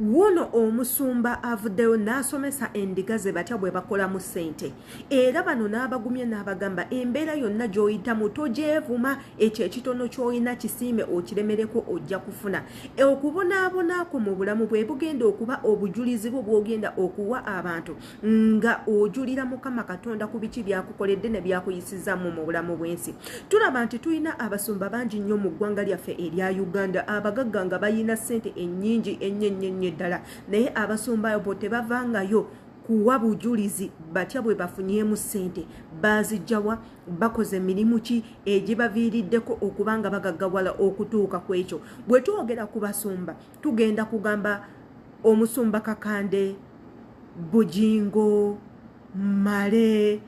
Wuno omusumba avuddeyo n'asomesa endiga ze batya bwe bakolamu ssente. Era bano n'abagumye n'abagamba embeera yonna gy'oyitamu togyevuma, ekyo ekitono ky'olina kisiime okiremereko ojja kufuna. Okubonaabonaako mu bulamu bwe bugenda okuba obujulizi bwo bw'ogenda okuwa abantu nga ojulira Mukama Katonda ku biki byakukoledde ne byakuyisizzamu mu bulamu bw'ensi. Tulaba nti tulina abasumba bangi nnyo mu ggwanga lyaffe erya Uganda abagagga nga bayina ssente ennyingi ennyo ddala, naye abasumba bo tebavangayo kuwa bujulizi batya bwe bafunyeemu ssente, bazijjawa, bakoze mirimu ki egibaviiriddeko okubanga bagaggawala okutuuka ku ekyo. Bwe twogera ku basumba tugenda kugamba omusumba Kakande, Bujingo, Male,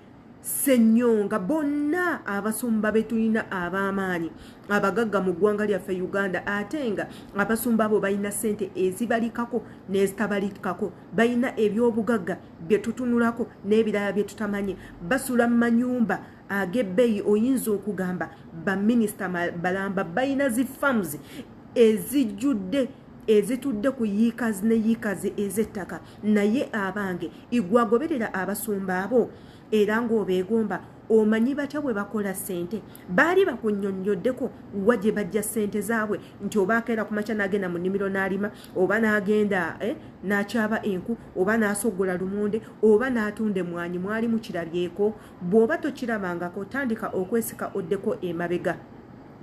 Senyonga, bonna abasumba betulina ab'amaanyi abagagga mu ggwanga lyaffe Uganda, ate nga abasumba abo balina ssente ezibalikako n'ezitabalikako, balina ebyobugagga bye tutunulako n'ebirala bye tutamanyi, basula mu manyumba ag'ebbeeyi. Oyinza okugamba baminisita balamba balina zi farms ezijjudde ezitudde ku yiikazi ne yiikazi ez'ettaka, naye abange igwagoberera abasumba abo era ng'obeegomba omanyi batya bwe bakola ssente. Baali bakunnyonnyoddeko wa gye bajja ssente zaabwe, nti oba akeera ku makya n'agenda mu nnimiro n'alima, oba n'agenda n'akyaba enku, oba n'asoggola lumonde, oba n'atunda emmwanyi mwali mukirabyeko. Bw'oba tokirabangako tandika okwesika oddeko emabega.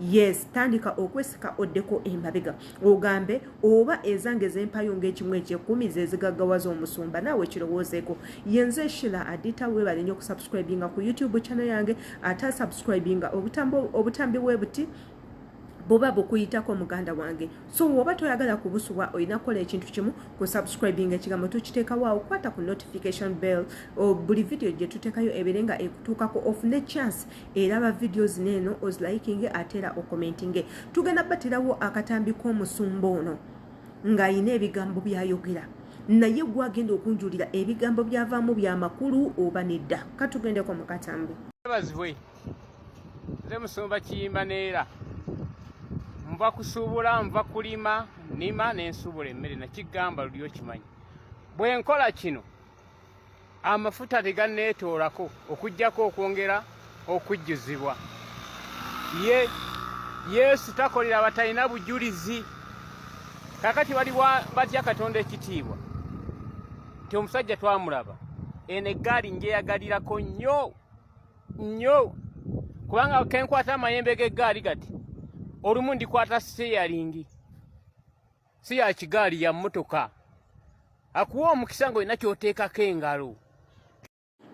Yes, tandika okwesika oddeko emabega ogambe oba ezange zempayo ng'ekimu eky'ekkumi ze zigaggawaza omusumba. Naawe kirowoozeeko. Yenze Sheila Adita weebale nnyo okusubscribinga ku YouTube channel yange, ate subscribinga obutambi bwebuti boba bukuyitako muganda wange. So woba toyagala kubusubwa olina kukola ekintu kimu ku subscribing ekigambo tukiteekawo awo, kwata ku notification bell buli video gye tuteekayo eberenga ekutuukako ofune chance eraba videos neeno ozilikinge ate era okomentinge. Tugenda batirawo akatambi k'omusumba ono ng'ayina ebigambo byayogera, naye gwagenda okunjulira ebigambo byavaamu bya makulu oba nedda. Katugendeko mu katambi. Bazwe nze musumba Kiyimba neera nva kusuubula, nva kulima, nima n'ensuubula emmere, nakigamba luli okimanyi. Bwe nkola kino amafuta teganneetoolako okuggyako okwongera okujjuzibwa. Yesu takolera batalina bujulizi. Kakati bali batya Katonda ekitiibwa nti omusajja twamulaba eno eggaali njeyagalirako nnyo kubanga kenkwata amayembe g'eggaali gati olumu ndikwata steering si ya kigaali ya mmotoka. Akuwa omukisa ng'olina ky'oteekako engalo.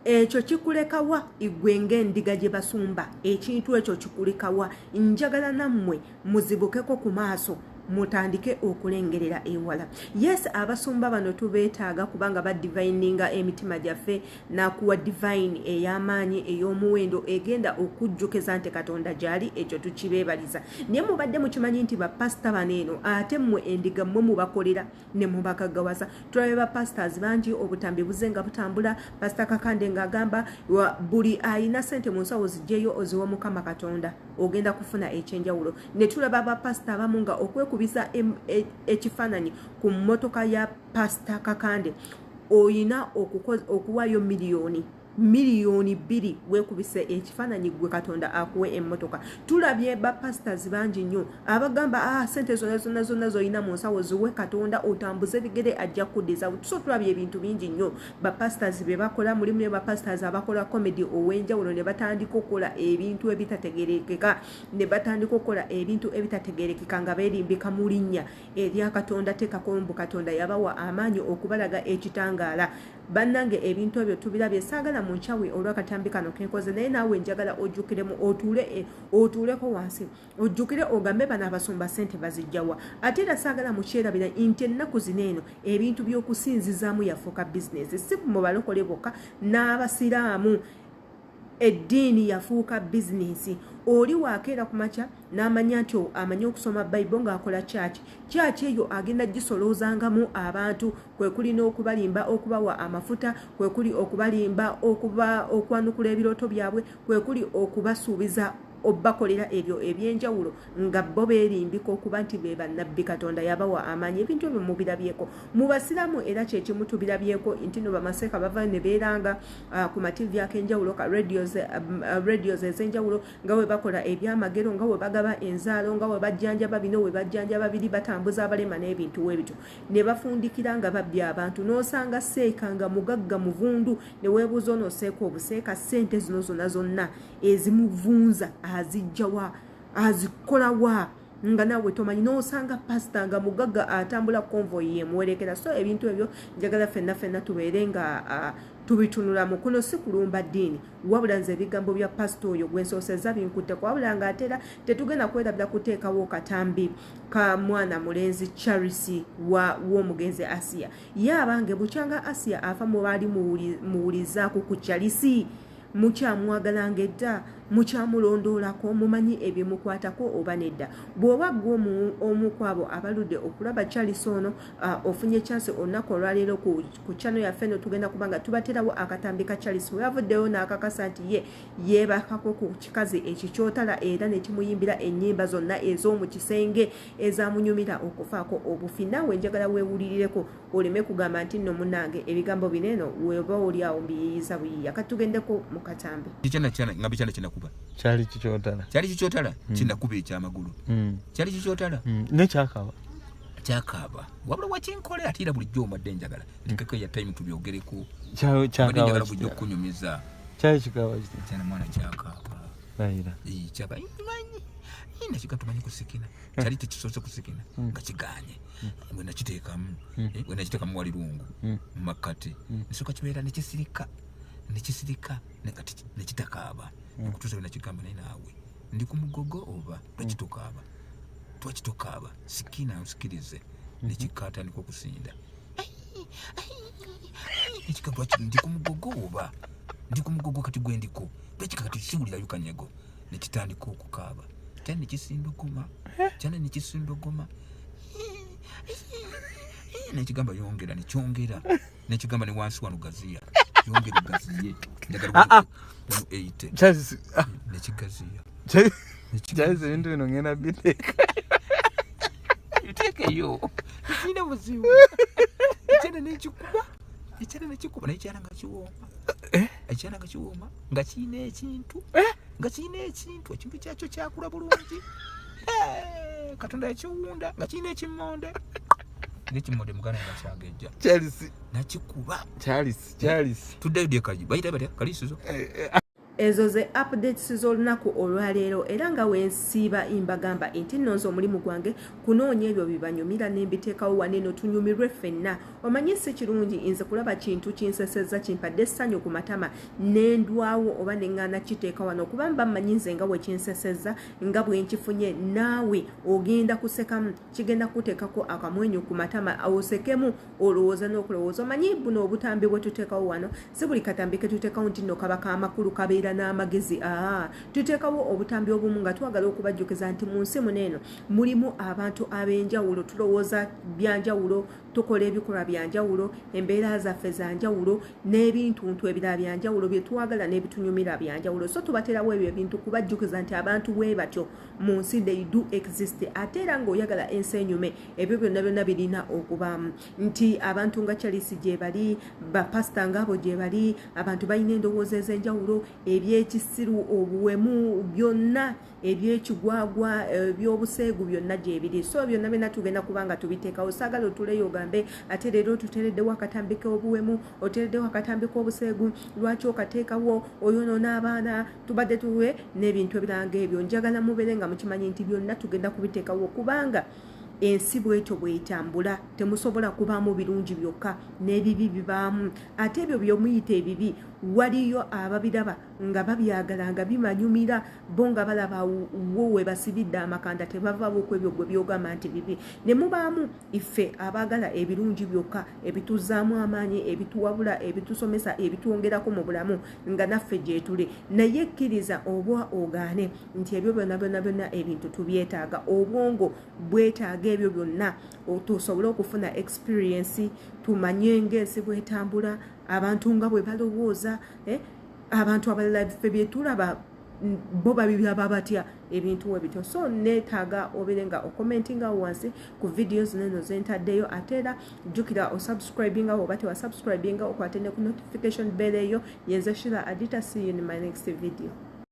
Ekyo kikulekawa igwe ng'endiga gye basumba, ekintu ekyo kikulekawa. Njagala nammwe muzibukeko ku maaso mutandike okulengerera ewala. Yes, abasumba bano tubeetaaga kubanga badivininga emitima gyaffe nakuwa divine ey'amaanyi ey'omuwendo egenda okujjukeza nti Katonda gyali, ekyo tukibeebaliza. Naye mubadde mukimanyi nti bapasita baneeno ate mmwe endiga mmwe mubakolera ne mubagaggawaza. Tulabe bapasitors bangi obutambi buzenga butambula. Pasita Kakande ng'agamba buli ayina ssente mu nsawo zijjeyo oziwa Mukama Katonda ogenda kufuna ekyenjawulo. Ne tulaba abapasita abamu nga okwekubisa ekifaananyi ku mmotoka ya Pasita Kakande oyina okuwayo miliyoni 2 weekubise ekifaananyi gwe Katonda akuwe emmotoka. Tulabye bapasitors bangi nnyo abagamba ssente zonna z'olina mu nsawo ziwe Katonda otambuze ebigere ajja kuddiza. So tulabye ebintu bingi nnyo bapasitors bye bakola. Mulimu ne bapasitors abakola comedy ow'enjawulo ne batandika okukola ebintu ebitategeerekeka, nga beerimbika mu linnya erya Katonda. Teekako mbu Katonda yabawa amaanyi okubalaga ekitangaala. Bannange ebintu ebyo tubirabye. Saagala mu nkyawe olw'akatambi kano kenkoze, naye naawe njagala ojjukiremu otuuleko wansi ojjukire ogambe bano abasumba ssente bazijjawa. Ate era saagala mukyerabira nti ennaku zino eno ebintu by'okusinzizaamu yafuuka bizinesi. Si mu balokole bokka, n'abasiraamu eddiini yafuuka bizinesi. Oli wakeera ku makya n'amanya nti amanye okusoma Bayibuli ng'akola kyaki eyo agenda gisoloozangamu abantu, kwe kuli n'okubalimba okubawa amafuta, kwe kuli okubalimba okwanukula ebirooto byabwe, kwe kuli okubasuubiza obakolera ebyo ebyenjawulo nga bo beerimbika okuba nti be bannabbi Katonda yabawa amaanyi. Ebintu ebyo mubirabyeko mu basiramu era kyekimu tubirabyeko nti no bamaseeka bava ne beeranga ku mativi ak'enjawulo ka radios ez'enjawulo nga we bakola ebyamagero nga we bagaba enzaalo nga we bajjanjaba bino we bajjanjaba biri batambuza abalema n'ebintu webityo ne bafundikira nga babbya abantu n'osanga seeka nga mugagga muvundu ne weebuuza onooseeka obuseeka ssente zino zonna ezimuvunza azijjawa azikolawa nga nawe tomanyi n'osanga pasita nga mugagga atambula konvoyi yemuwerekera. So ebintu ebyo njagala ffenna tubeere nga tubitunula mukono si kulumba ddiini wabula nze ebigambo bya pasita oyo gwensoosezza binkutteko wabula nga atera tetugenda kwerabira kuteekawo katambi ka mwana mulenzi Charles w'omugenzi Asia yabange bukyanga Asia afa mu baali muwulizaako ku Charles mukyamwagalanga edda mukyamulondoolako mumanyi ebimukwatako oba nedda bw'oba gwe omu kwabo abaludde okulaba Charles ono ofunye chance olunaku olwaleero ku channel yaffe eno tugenda kubanga tubaterawo akatambi ka Charles weyavuddeyo n'akakasa nti ye yeebakako ku kikazi ekikyotala era ne kimuyimbira ennyimba zonna ez'omu kisenge ezamunyumira okufaako obufi. Naawe njagala weewulirireko oleme kugamba nti nno munnange ebigambo bineeno weeba oli awo mbiyiyiza buyiya katugendeko mu katambi Kyali kikyotala kinakuba ekyamagulu kyali kikyotala nekyakaba wabula wakinkole ate era bulijjo omadde njagala ndikeko ya time tubyogereko kyakaba bulijjo okunyumiza kyali kikaba kyana mwana kyakaba bayira kyaba ina kikatumanyi kusikina kyali tekisoose kusikina nga kiganye bwe nakiteekamu wali lungu mu makkati nsooka kibeera nekisirika nekitakaaba okutuusa bwe nakigamba naye naawe ndi ku mugogo oba twakitokaaba sikina nsikirize nekikatandika okusinda ekigamba ndi ku mugogo oba ndi ku mugogo kati gwe ndiko twakikakati siwulirayo kanyego nekitandika okukaaba kyane nekisindogoma nekigamba yongera nekyongera nekigamba ne wansi wano gaziya yongera gaziye njagala 8 nekigaziya Charles ebintu bino ngenda biteeka biteekeyo sina buzibu ekyana nekikuba naye kyana nga kiwooma nga kiina ekintu ekintu kyakyo kyakula bulungi Katonda yakiwunda nga kiina ekimmonde ng'ekimmonde mugana nga kyagejja Charles nakikuba Charles tuddayo dyekaji bayita batya kalisizo ezo ze updates z'olunaku olwaleero era nga wensiiba imbagamba nti nno nze omulimu gwange kunoonya ebyo bibanyumira nembiteekawo waneeno tunyumirwe ffenna omanyi si kirungi nze kulaba kintu kinsesezza kimpadde essanyu ku matama nendwawo oba neŋŋaana kiteeka wano kuba mba mmanyi nze nga we kinsesezza nga bwe nkifunye naawe ogenda kusekamu kigenda kuteekako akamwenyu ku matama osekemu olowooza n'okulowooza omanyi buno obutambi bwe tuteekawo wano si buli katambi ke tuteekawo nti nno kaba k'amakulu kabeera n'amagezi tuteekawo obutambi obumu nga twagala okubajjukiza nti mu nsi muneeno mulimu abantu ab'enjawulo tulowooza byanjawulo tukola ebikolwa byanjawulo embeera zaffe zanjawulo n'ebintuntu ebirala byanjawulo bye twagala n'ebitunyumira byanjawulo so tubaterawo ebyo ebintu kubajjukiza nti abantu bwe batyo mu nsi they do exist ate era ng'oyagala ensi enyume ebyo byonna birina okubaamu nti abantu nga Charles gye bali bapasita ngaabo gye bali abantu balina endowooza ez'enjawulo ebyekisiru obuwemu byonna ebyekigwagwa ebyobuseegu byonna gye biri so byonna tugenda kubanga tubiteekawo saagala otuleyo ogambe ate leero tuteereddewo akatambi k'obuwemu oteereddewo akatambi k'obuseegu lwaki okateekawo oyonoona abaana tubadde tuwe n'ebintu ebiranga ebyo njagala mubeere nga mukimanyi nti byonna tugenda kubiteekawo kubanga ensi bwetyo bwetambula temusobola kubaamu birungi byokka n'ebibi bibaamu ate ebyo byomuyita ebibi waliyo ababiraba nga babyagala nga bimanyumira bo nga balaba wo we basibidde amakanda tebavaawo ku ebyo gwe byogamba nti bibi ne mubaamu ife abaagala ebirungi byokka ebituzzaamu amaanyi ebituwabula ebitusomesa ebitwongerako mu bulamu nga naffe gye tuli naye kkiriza oba ogaane nti ebyo byonna ebintu tubyetaaga obwongo bwetaaga ebyo byonna tusobole okufuna experience tumanye ng'ensi bwetambula abantu nga bwe balowooza abantu abalala ffe bye tulaba bo babiraba batya ebintu webityo. So neetaaga oberenga okomentinga wansi ku videos zino zentaddeyo, ate era jjukira osubscribinga oba tewasubscribinga okwate ne ku notification bell eyo. Yenze Shira Adita, see you in my next video.